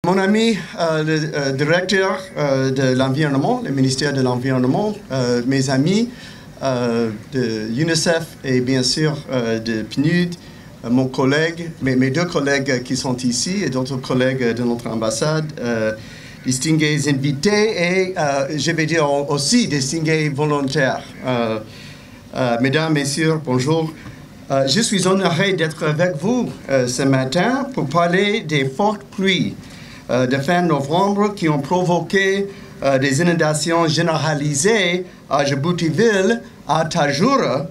Mon ami, le directeur de l'environnement, le ministère de l'Environnement, mes amis de UNICEF et bien sûr de PNUD, mon collègue, mes deux collègues qui sont ici et d'autres collègues de notre ambassade, distingués invités et je vais dire aussi distingués volontaires. Mesdames, Messieurs, bonjour. Je suis honoré d'être avec vous ce matin pour parler des fortes pluies de fin novembre qui ont provoqué des inondations généralisées à Djibouti-Ville, à Tadjoura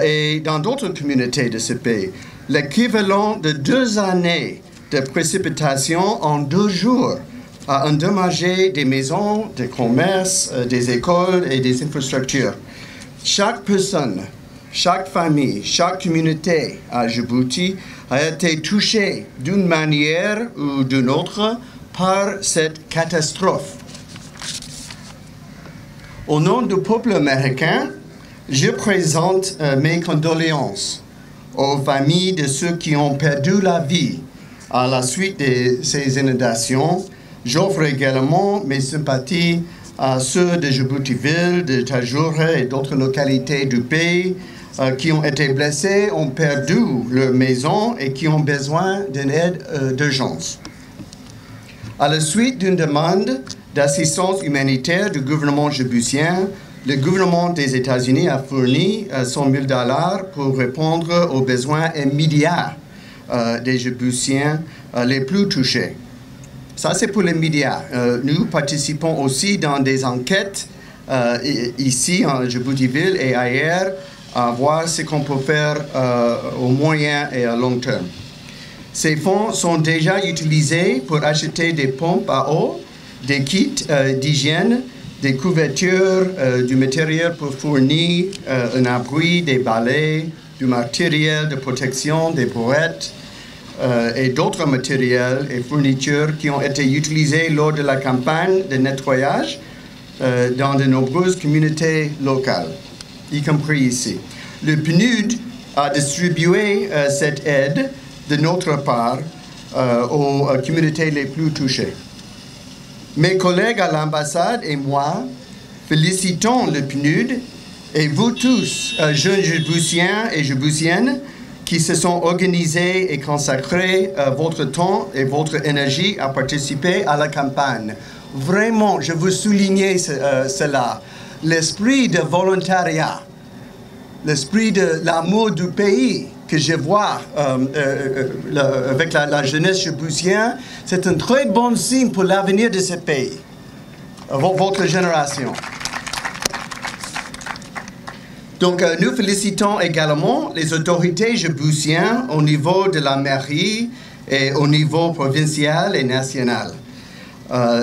et dans d'autres communautés de ce pays. L'équivalent de 2 années de précipitations en 2 jours a endommagé des maisons, des commerces, des écoles et des infrastructures. Chaque personne, chaque famille, chaque communauté à Djibouti a été touchée d'une manière ou d'une autre par cette catastrophe. Au nom du peuple américain, je présente mes condoléances aux familles de ceux qui ont perdu la vie à la suite de ces inondations. J'offre également mes sympathies à ceux de Djibouti-Ville, de Tadjoura et d'autres localités du pays qui ont été blessés, ont perdu leur maison et qui ont besoin d'une aide d'urgence. À la suite d'une demande d'assistance humanitaire du gouvernement djiboutien, le gouvernement des États-Unis a fourni $100 000 pour répondre aux besoins immédiats des Djiboutiens les plus touchés. Ça, c'est pour les médias. Nous participons aussi dans des enquêtes ici en Djibouti-Ville et ailleurs à voir ce qu'on peut faire au moyen et à long terme. Ces fonds sont déjà utilisés pour acheter des pompes à eau, des kits d'hygiène, des couvertures, du matériel pour fournir un abri, des balais, du matériel de protection, des brouettes et d'autres matériels et fournitures qui ont été utilisés lors de la campagne de nettoyage dans de nombreuses communautés locales, y compris ici. Le PNUD a distribué cette aide de notre part aux communautés les plus touchées. Mes collègues à l'ambassade et moi félicitons le PNUD et vous tous, jeunes Djiboutiens et Djiboutiennes, qui se sont organisés et consacrés votre temps et votre énergie à participer à la campagne. Vraiment, je veux souligner cela. L'esprit de volontariat, l'esprit de l'amour du pays que je vois avec la jeunesse djiboutienne, c'est un très bon signe pour l'avenir de ce pays, votre génération. Donc, nous félicitons également les autorités djiboutiennes au niveau de la mairie et au niveau provincial et national.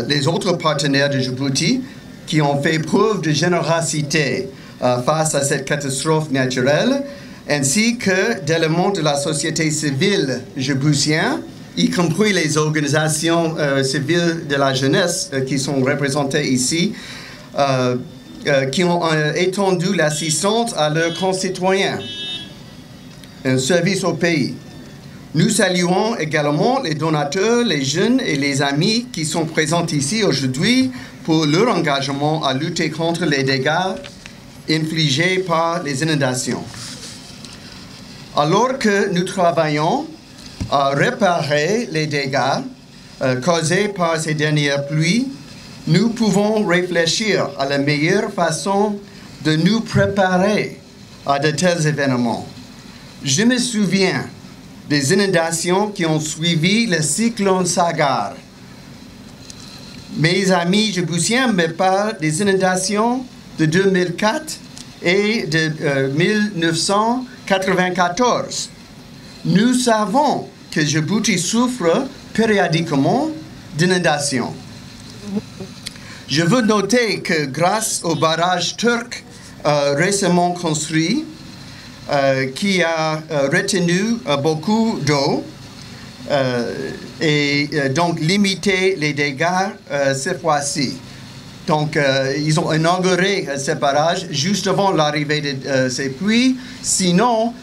Les autres partenaires de Djibouti qui ont fait preuve de générosité face à cette catastrophe naturelle, ainsi que d'éléments de la société civile djiboutienne, y compris les organisations civiles de la jeunesse qui sont représentées ici, qui ont étendu l'assistance à leurs concitoyens, un service au pays. Nous saluons également les donateurs, les jeunes et les amis qui sont présents ici aujourd'hui pour leur engagement à lutter contre les dégâts infligés par les inondations. Alors que nous travaillons à réparer les dégâts causés par ces dernières pluies, nous pouvons réfléchir à la meilleure façon de nous préparer à de tels événements. Je me souviens des inondations qui ont suivi le cyclone Sagar. Mes amis djiboutiens me parlent des inondations de 2004 et de 1994. Nous savons que Djibouti souffre périodiquement d'inondations. Je veux noter que grâce au barrage turc récemment construit, qui a retenu beaucoup d'eau et donc limité les dégâts cette fois-ci. Donc, ils ont inauguré ce barrage juste avant l'arrivée de ces pluies. Sinon,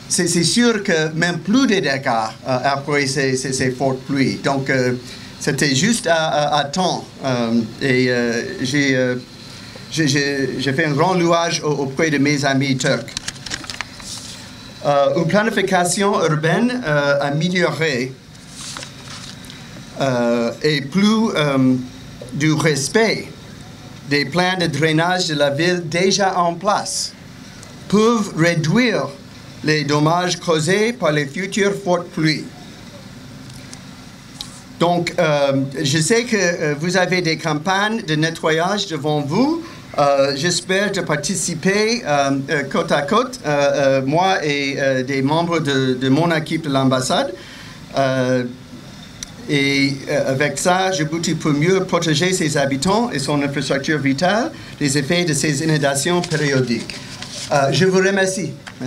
c'est sûr que même plus de dégâts après ces fortes pluies. Donc, C'était juste à temps. J'ai fait un grand louage auprès de mes amis turcs. Une planification urbaine améliorée et plus du respect des plans de drainage de la ville déjà en place peuvent réduire les dommages causés par les futures fortes pluies. Donc, je sais que vous avez des campagnes de nettoyage devant vous. J'espère de participer côte à côte, moi et des membres de mon équipe de l'ambassade. Et avec ça, Djibouti peut mieux protéger ses habitants et son infrastructure vitale des effets de ces inondations périodiques. Je vous remercie.